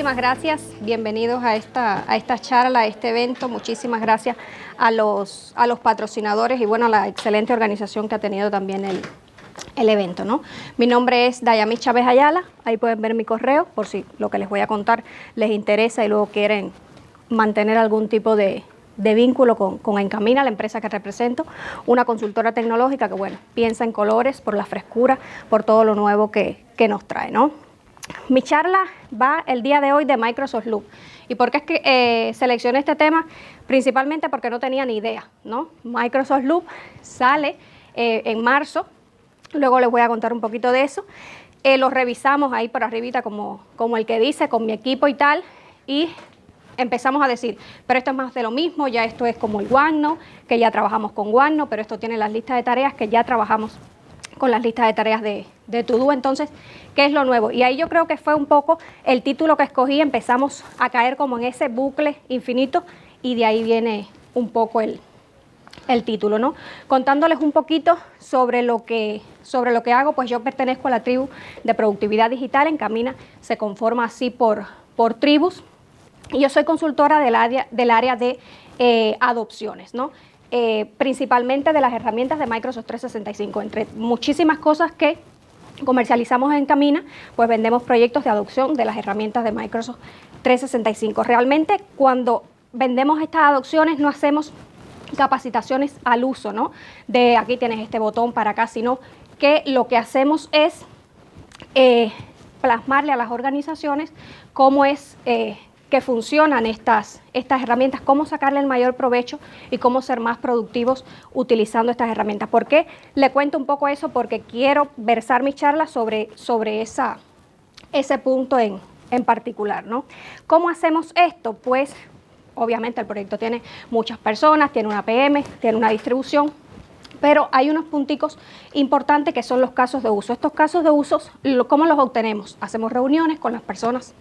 muchísimas gracias. Bienvenidos a esta charla, a este evento. Muchísimas gracias a los patrocinadores y bueno, a la excelente organización que ha tenido también el evento, ¿no? Mi nombre es Dayami Chávez Ayala. Ahí pueden ver mi correo por si lo que les voy a contar les interesa y luego quieren mantener algún tipo de vínculo con Encamina, la empresa que represento, una consultora tecnológica que, bueno, piensa en colores, por la frescura, por todo lo nuevo que nos trae, ¿no? Mi charla va el día de hoy de Microsoft Loop. ¿Y por qué es que seleccioné este tema? Principalmente porque no tenía ni idea, ¿no? Microsoft Loop sale en marzo, luego les voy a contar un poquito de eso. Lo revisamos ahí por arribita como el que dice, con mi equipo y tal, y empezamos a decir, pero esto es más de lo mismo, ya esto es como el OneNote, que ya trabajamos con OneNote, pero esto tiene las listas de tareas que ya trabajamos con las listas de tareas de To-Do. Entonces, ¿qué es lo nuevo? Y ahí yo creo que fue un poco el título que escogí, empezamos a caer como en ese bucle infinito y de ahí viene un poco el título, ¿no? Contándoles un poquito sobre lo que hago, pues yo pertenezco a la tribu de productividad digital. Encamina se conforma así por tribus y yo soy consultora del área de adopciones, ¿no? Principalmente de las herramientas de Microsoft 365, entre muchísimas cosas que comercializamos en Encamina, pues vendemos proyectos de adopción de las herramientas de Microsoft 365. Realmente cuando vendemos estas adopciones no hacemos capacitaciones al uso, ¿no? De aquí tienes este botón para acá, sino que lo que hacemos es plasmarle a las organizaciones cómo es que funcionan estas herramientas, cómo sacarle el mayor provecho y cómo ser más productivos utilizando estas herramientas. ¿Por qué le cuento un poco eso? Porque quiero versar mi charla sobre ese punto en particular, ¿no? ¿Cómo hacemos esto? Pues obviamente el proyecto tiene muchas personas, tiene una PM, tiene una distribución, pero hay unos punticos importantes que son los casos de uso. Estos casos de uso, ¿cómo los obtenemos? Hacemos reuniones con las personas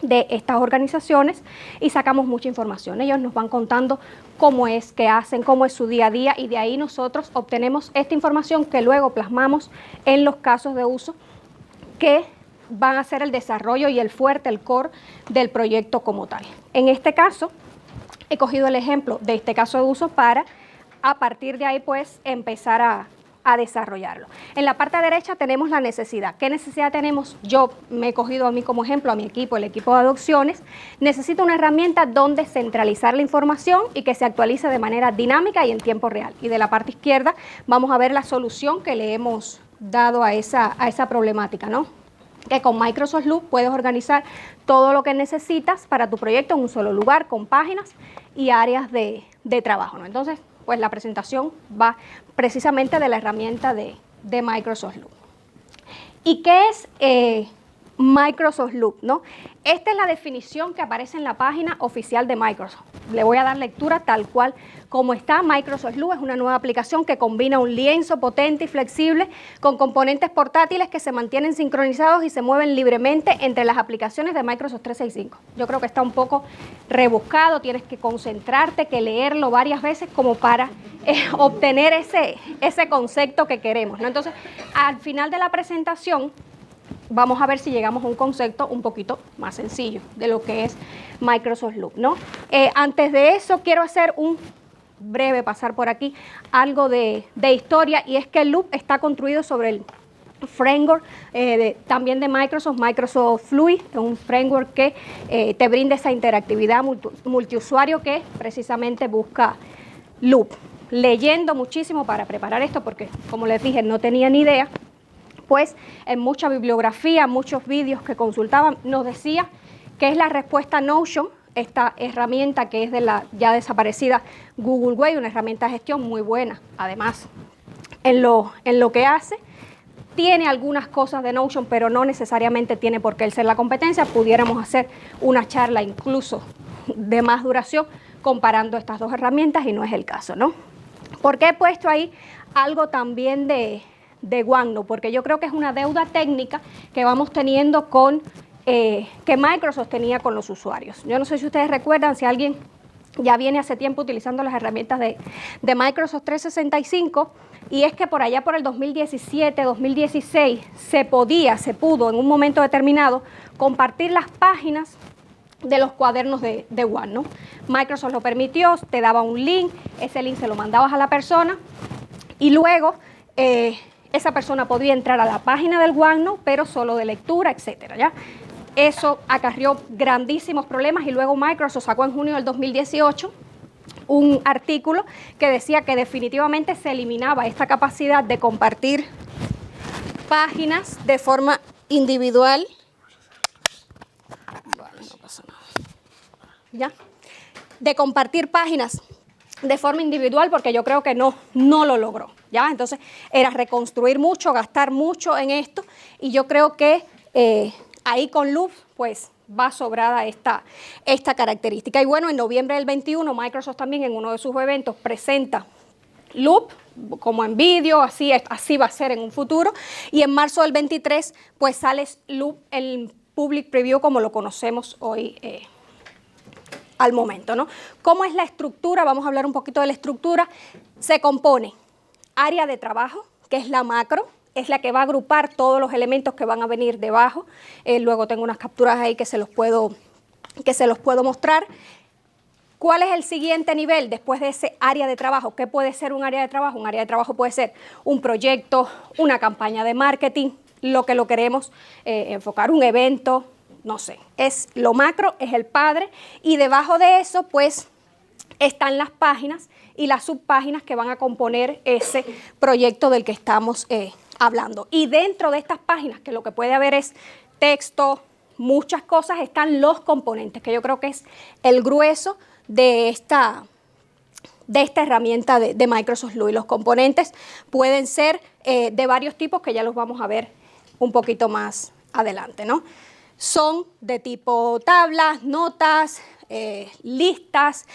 de estas organizaciones y sacamos mucha información. Ellos nos van contando cómo es que hacen, cómo es su día a día y de ahí nosotros obtenemos esta información que luego plasmamos en los casos de uso que van a ser el desarrollo y el fuerte, el core del proyecto como tal. En este caso, he cogido el ejemplo de este caso de uso para a partir de ahí pues empezar a desarrollarlo. En la parte derecha tenemos la necesidad. ¿Qué necesidad tenemos? Yo me he cogido a mí como ejemplo, a mi equipo, el equipo de adopciones. Necesito una herramienta donde centralizar la información y que se actualice de manera dinámica y en tiempo real. Y de la parte izquierda vamos a ver la solución que le hemos dado a esa problemática, ¿no? Que con Microsoft Loop puedes organizar todo lo que necesitas para tu proyecto en un solo lugar, con páginas y áreas de trabajo, ¿no? Entonces, pues la presentación va precisamente de la herramienta de Microsoft Loop. ¿Y qué es Microsoft Loop, ¿no? Esta es la definición que aparece en la página oficial de Microsoft. Le voy a dar lectura tal cual como está. Microsoft Loop es una nueva aplicación que combina un lienzo potente y flexible con componentes portátiles que se mantienen sincronizados y se mueven libremente entre las aplicaciones de Microsoft 365. Yo creo que está un poco rebuscado, tienes que concentrarte, que leerlo varias veces como para obtener ese concepto que queremos, ¿no? Entonces, al final de la presentación, vamos a ver si llegamos a un concepto un poquito más sencillo de lo que es Microsoft Loop, ¿no? Antes de eso, quiero hacer un breve pasar por aquí, algo de historia, y es que el Loop está construido sobre el framework también de Microsoft Fluid, un framework que te brinda esa interactividad multiusuario que precisamente busca Loop. Leyendo muchísimo para preparar esto, porque como les dije, no tenía ni idea, pues en mucha bibliografía, muchos vídeos que consultaban, nos decía que es la respuesta a Notion, esta herramienta que es de la ya desaparecida Google Wave, una herramienta de gestión muy buena. Además, en lo que hace, tiene algunas cosas de Notion, pero no necesariamente tiene por qué ser la competencia. Pudiéramos hacer una charla incluso de más duración comparando estas dos herramientas y no es el caso, ¿no? ¿Por qué he puesto ahí algo también de OneNote? Porque yo creo que es una deuda técnica que vamos teniendo que Microsoft tenía con los usuarios. Yo no sé si ustedes recuerdan, si alguien ya viene hace tiempo utilizando las herramientas de Microsoft 365, y es que por allá por el 2017, 2016, se pudo en un momento determinado compartir las páginas de los cuadernos de OneNote, ¿no? Microsoft lo permitió, te daba un link, ese link se lo mandabas a la persona y luego esa persona podía entrar a la página del OneNote, pero solo de lectura, etcétera, ¿ya? Eso acarrió grandísimos problemas y luego Microsoft sacó en junio del 2018 un artículo que decía que definitivamente se eliminaba esta capacidad de compartir páginas de forma individual. Bueno, no pasa nada. ¿Ya? De compartir páginas de forma individual, porque yo creo que no lo logró, ¿ya? Entonces era reconstruir mucho, gastar mucho en esto, y yo creo que ahí con Loop pues va sobrada esta característica. Y bueno, en noviembre del 21 Microsoft también en uno de sus eventos presenta Loop como en vídeo, así va a ser en un futuro, y en marzo del 23 pues sale Loop en Public Preview como lo conocemos hoy al momento, ¿no? ¿Cómo es la estructura? Vamos a hablar un poquito de la estructura. Se compone área de trabajo, que es la macro, es la que va a agrupar todos los elementos que van a venir debajo. Luego tengo unas capturas ahí que se los puedo mostrar. ¿Cuál es el siguiente nivel después de ese área de trabajo? ¿Qué puede ser un área de trabajo? Un área de trabajo puede ser un proyecto, una campaña de marketing, lo que lo queremos enfocar, un evento, no sé. Es lo macro, es el padre, y debajo de eso pues están las páginas y las subpáginas que van a componer ese proyecto del que estamos hablando. Y dentro de estas páginas, que lo que puede haber es texto, muchas cosas, están los componentes, que yo creo que es el grueso de esta herramienta de Microsoft Loop. Y los componentes pueden ser de varios tipos, que ya los vamos a ver un poquito más adelante, ¿no? Son de tipo tablas, notas, listas,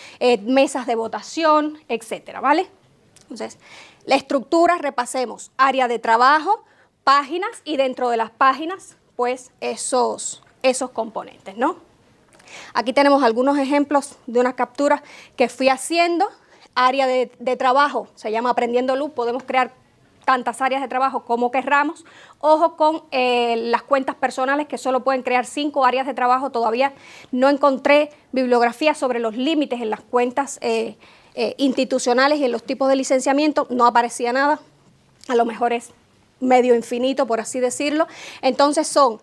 mesas de votación, etcétera, ¿vale? Entonces, la estructura, repasemos, área de trabajo, páginas, y dentro de las páginas, pues esos componentes, ¿no? Aquí tenemos algunos ejemplos de unas capturas que fui haciendo. Área de trabajo, se llama Aprendiendo Loop, podemos crear tantas áreas de trabajo como querramos. Ojo con las cuentas personales, que solo pueden crear 5 áreas de trabajo. Todavía no encontré bibliografía sobre los límites en las cuentas institucionales y en los tipos de licenciamiento. No aparecía nada, a lo mejor es medio infinito, por así decirlo. Entonces son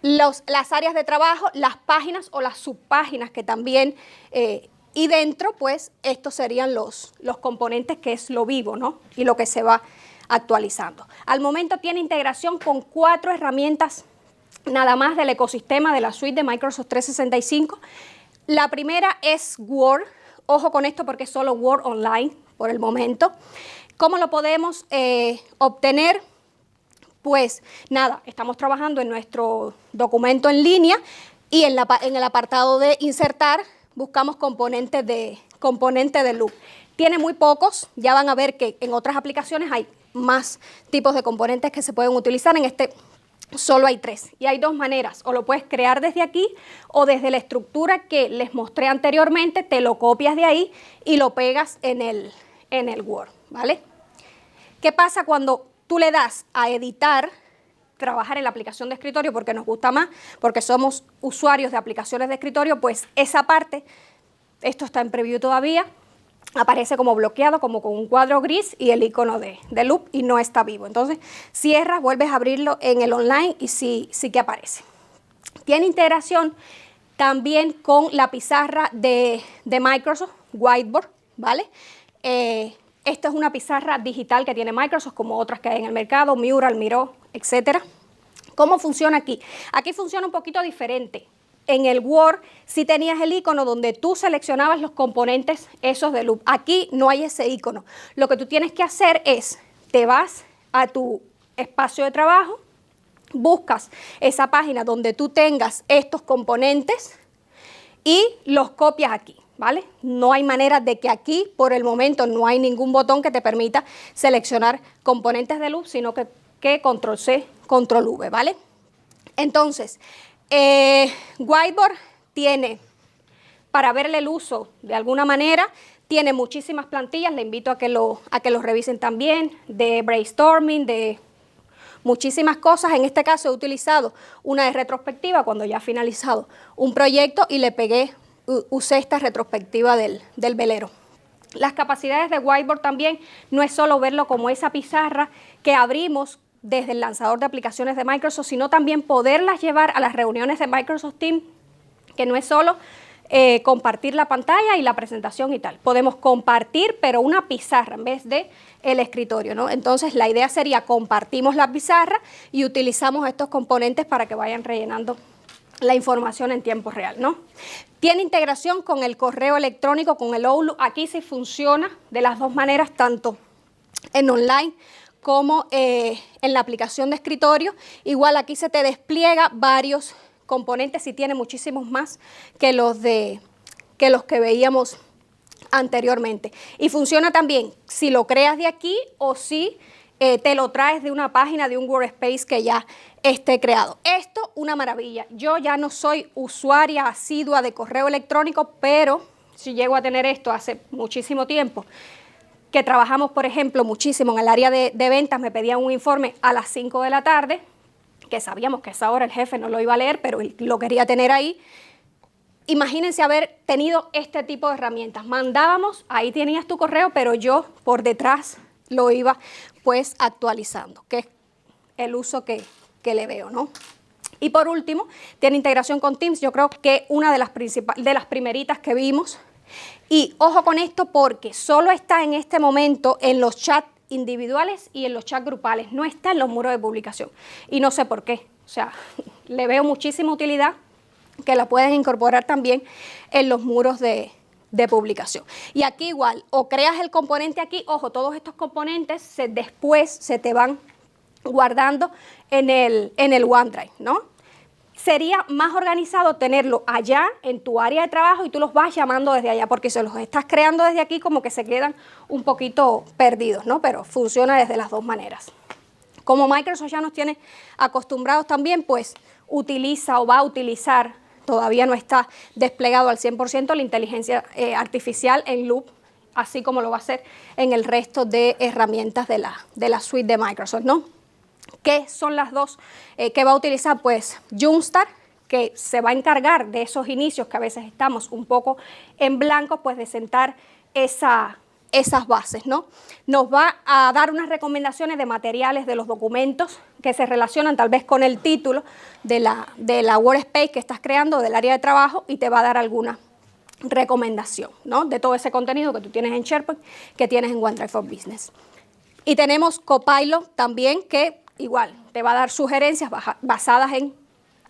las áreas de trabajo, las páginas o las subpáginas que también... y dentro, pues, estos serían los componentes, que es lo vivo, ¿no? Y lo que se va actualizando. Al momento tiene integración con 4 herramientas nada más del ecosistema de la suite de Microsoft 365. La primera es Word. Ojo con esto porque es solo Word Online por el momento. ¿Cómo lo podemos obtener? Pues nada, estamos trabajando en nuestro documento en línea y en el apartado de insertar buscamos componentes de Loop. Tiene muy pocos, ya van a ver que en otras aplicaciones hay más tipos de componentes que se pueden utilizar. En este solo hay 3 y hay 2 maneras, o lo puedes crear desde aquí o desde la estructura que les mostré anteriormente, te lo copias de ahí y lo pegas en el Word, ¿vale? ¿Qué pasa cuando tú le das a editar? Trabajar en la aplicación de escritorio porque nos gusta más, porque somos usuarios de aplicaciones de escritorio, pues esa parte, esto está en preview todavía, aparece como bloqueado, como con un cuadro gris y el icono de Loop, y no está vivo. Entonces cierras, vuelves a abrirlo en el online y sí que aparece. Tiene integración también con la pizarra de Microsoft, Whiteboard, ¿vale? Esta es una pizarra digital que tiene Microsoft, como otras que hay en el mercado, Mural, Miro, etcétera. ¿Cómo funciona aquí? Aquí funciona un poquito diferente. En el Word sí tenías el icono donde tú seleccionabas los componentes esos de Loop. Aquí no hay ese icono. Lo que tú tienes que hacer es, te vas a tu espacio de trabajo, buscas esa página donde tú tengas estos componentes y los copias aquí, ¿vale? No hay manera de que aquí, por el momento, no hay ningún botón que te permita seleccionar componentes de Loop, sino que Control-C, Control-V, ¿vale? Entonces, Whiteboard tiene, para verle el uso de alguna manera, tiene muchísimas plantillas, le invito a que lo revisen también, de brainstorming, de muchísimas cosas. En este caso he utilizado una de retrospectiva cuando ya he finalizado un proyecto y le pegué, usé esta retrospectiva del velero. Las capacidades de Whiteboard también no es solo verlo como esa pizarra que abrimos desde el lanzador de aplicaciones de Microsoft, sino también poderlas llevar a las reuniones de Microsoft Teams, que no es solo compartir la pantalla y la presentación y tal. Podemos compartir, pero una pizarra en vez de el escritorio, ¿no? Entonces, la idea sería compartimos la pizarra y utilizamos estos componentes para que vayan rellenando la información en tiempo real, ¿no? Tiene integración con el correo electrónico, con el Outlook. Aquí sí funciona de las dos maneras, tanto en online como en la aplicación de escritorio. Igual aquí se te despliega varios componentes y tiene muchísimos más que los que veíamos anteriormente. Y funciona también si lo creas de aquí o si te lo traes de una página, de un workspace que ya esté creado. Esto, una maravilla. Yo ya no soy usuaria asidua de correo electrónico, pero si llego a tener esto hace muchísimo tiempo, que trabajamos, por ejemplo, muchísimo en el área de ventas, me pedían un informe a las 5 de la tarde, que sabíamos que a esa hora el jefe no lo iba a leer, pero él lo quería tener ahí. Imagínense haber tenido este tipo de herramientas. Mandábamos, ahí tenías tu correo, pero yo por detrás lo iba pues actualizando, que es el uso que le veo, ¿no? Y por último, tiene integración con Teams. Yo creo que una de las primeritas que vimos. Y ojo con esto porque solo está en este momento en los chats individuales y en los chats grupales, no está en los muros de publicación. Y no sé por qué, o sea, le veo muchísima utilidad que la puedes incorporar también en los muros de publicación. Y aquí igual, o creas el componente aquí, ojo, todos estos componentes después se te van guardando en el OneDrive, ¿no? Sería más organizado tenerlo allá en tu área de trabajo y tú los vas llamando desde allá, porque si los estás creando desde aquí como que se quedan un poquito perdidos, ¿no? Pero funciona desde las dos maneras. Como Microsoft ya nos tiene acostumbrados también, pues utiliza o va a utilizar, todavía no está desplegado al 100% la inteligencia artificial en Loop, así como lo va a hacer en el resto de herramientas de la suite de Microsoft, ¿no? ¿Qué son las dos que va a utilizar? Pues Jumpstart, que se va a encargar de esos inicios que a veces estamos un poco en blanco, pues de sentar esas bases, ¿no? Nos va a dar unas recomendaciones de materiales de los documentos que se relacionan tal vez con el título de la workspace que estás creando, del área de trabajo, y te va a dar alguna recomendación, ¿no? De todo ese contenido que tú tienes en SharePoint, que tienes en OneDrive for Business. Y tenemos Copilot también, que igual te va a dar sugerencias basadas en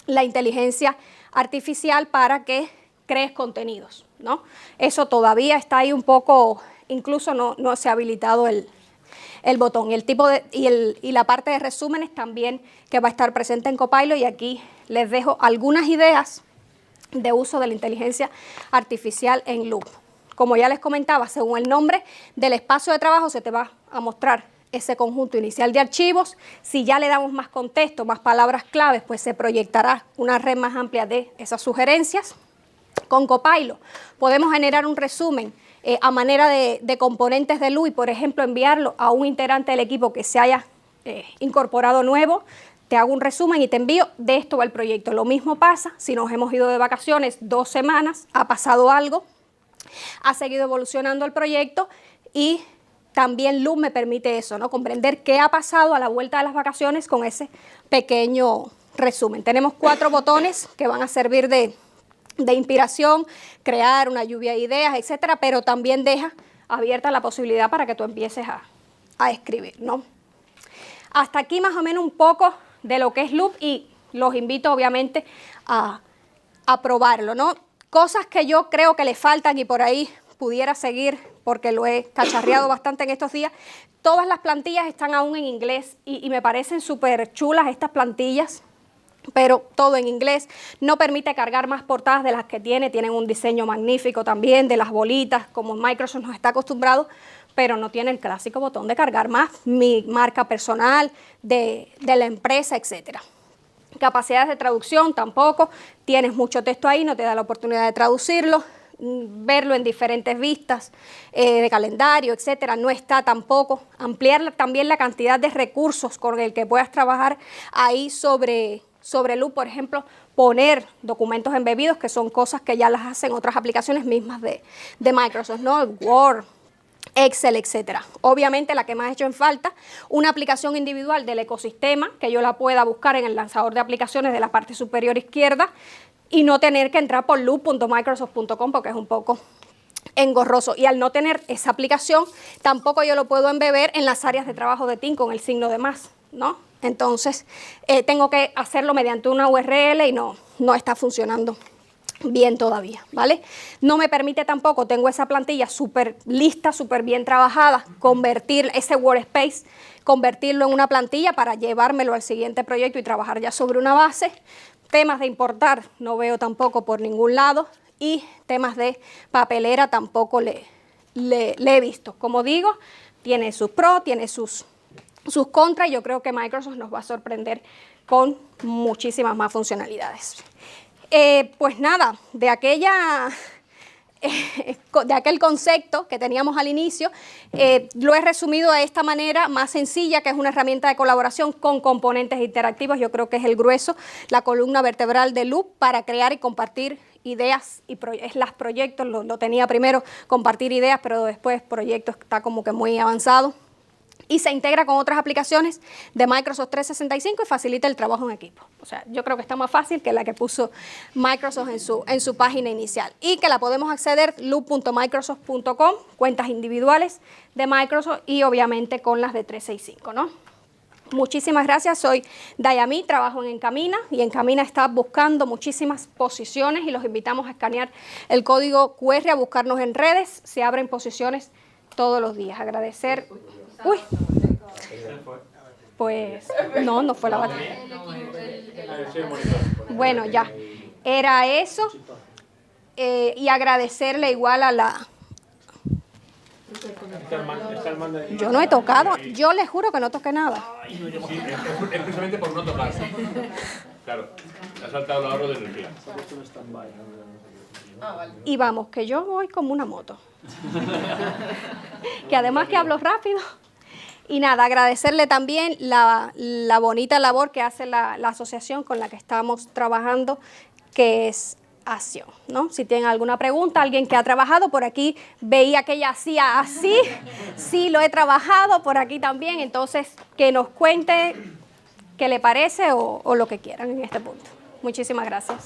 la inteligencia artificial para que crees contenidos, ¿no? Eso todavía está ahí un poco, incluso no se ha habilitado el botón. Y la parte de resúmenes también que va a estar presente en Copilot, y aquí les dejo algunas ideas de uso de la inteligencia artificial en Loop. Como ya les comentaba, según el nombre del espacio de trabajo se te va a mostrar ese conjunto inicial de archivos. Si ya le damos más contexto, más palabras claves, pues se proyectará una red más amplia de esas sugerencias. Con Copilot podemos generar un resumen a manera de componentes de Loop y, por ejemplo, enviarlo a un integrante del equipo que se haya incorporado nuevo. Te hago un resumen y te envío, de esto va el proyecto. Lo mismo pasa si nos hemos ido de vacaciones 2 semanas, ha pasado algo, ha seguido evolucionando el proyecto y también Loop me permite eso, ¿no? Comprender qué ha pasado a la vuelta de las vacaciones con ese pequeño resumen. Tenemos 4 botones que van a servir de inspiración, crear una lluvia de ideas, etcétera, pero también deja abierta la posibilidad para que tú empieces a escribir, ¿no? Hasta aquí más o menos un poco de lo que es Loop y los invito obviamente a probarlo, ¿no? Cosas que yo creo que le faltan y por ahí pudiera seguir porque lo he cacharreado bastante en estos días. Todas las plantillas están aún en inglés y me parecen súper chulas estas plantillas, pero todo en inglés. No permite cargar más portadas de las que tienen un diseño magnífico también de las bolitas, como Microsoft nos está acostumbrado, pero no tiene el clásico botón de cargar más, mi marca personal, de la empresa, etcétera. Capacidades de traducción tampoco, tienes mucho texto ahí, no te da la oportunidad de traducirlo. verlo en diferentes vistas de calendario, etcétera. No está tampoco. Ampliar también la cantidad de recursos con el que puedas trabajar ahí sobre Loop, por ejemplo, poner documentos embebidos, que son cosas que ya las hacen otras aplicaciones mismas de Microsoft, ¿no? Word, Excel, etcétera. Obviamente la que más ha hecho en falta, una aplicación individual del ecosistema, que yo la pueda buscar en el lanzador de aplicaciones de la parte superior izquierda y no tener que entrar por loop.microsoft.com porque es un poco engorroso. Y al no tener esa aplicación, tampoco yo lo puedo embeber en las áreas de trabajo de Team con el signo de más, ¿no? Entonces, tengo que hacerlo mediante una URL y no está funcionando bien todavía, ¿vale? No me permite tampoco, tengo esa plantilla súper lista, súper bien trabajada, convertir ese workspace, convertirlo en una plantilla para llevármelo al siguiente proyecto y trabajar ya sobre una base. Temas de importar no veo tampoco por ningún lado y temas de papelera tampoco le he visto. Como digo, tiene sus pros, tiene sus contras y yo creo que Microsoft nos va a sorprender con muchísimas más funcionalidades. Pues nada, de aquel concepto que teníamos al inicio, lo he resumido de esta manera más sencilla, que es una herramienta de colaboración con componentes interactivos. Yo creo que es el grueso, la columna vertebral de Loop para crear y compartir ideas y proyectos. Lo tenía primero compartir ideas, pero después proyectos está como que muy avanzado. Y se integra con otras aplicaciones de Microsoft 365 y facilita el trabajo en equipo. O sea, yo creo que está más fácil que la que puso Microsoft en su página inicial. Y que la podemos acceder loop.microsoft.com, cuentas individuales de Microsoft y obviamente con las de 365, ¿no? Muchísimas gracias, soy Dayami, trabajo en Encamina y Encamina está buscando muchísimas posiciones y los invitamos a escanear el código QR, a buscarnos en redes, se abren posiciones todos los días. Agradecer. Uy, pues no fue la batalla. Bueno, ya, era eso. Y agradecerle igual a la... Yo no he tocado, yo les juro que no toqué nada. Sí, es precisamente por no tocar. Claro, ha saltado el ahorro de energía. Y vamos, que yo voy como una moto. Que además que hablo rápido. Y nada, agradecerle también la bonita labor que hace la asociación con la que estamos trabajando, que es Acción, ¿no? Si tienen alguna pregunta, alguien que ha trabajado por aquí, veía que ella hacía así, sí lo he trabajado por aquí también, entonces que nos cuente qué le parece o lo que quieran en este punto. Muchísimas gracias.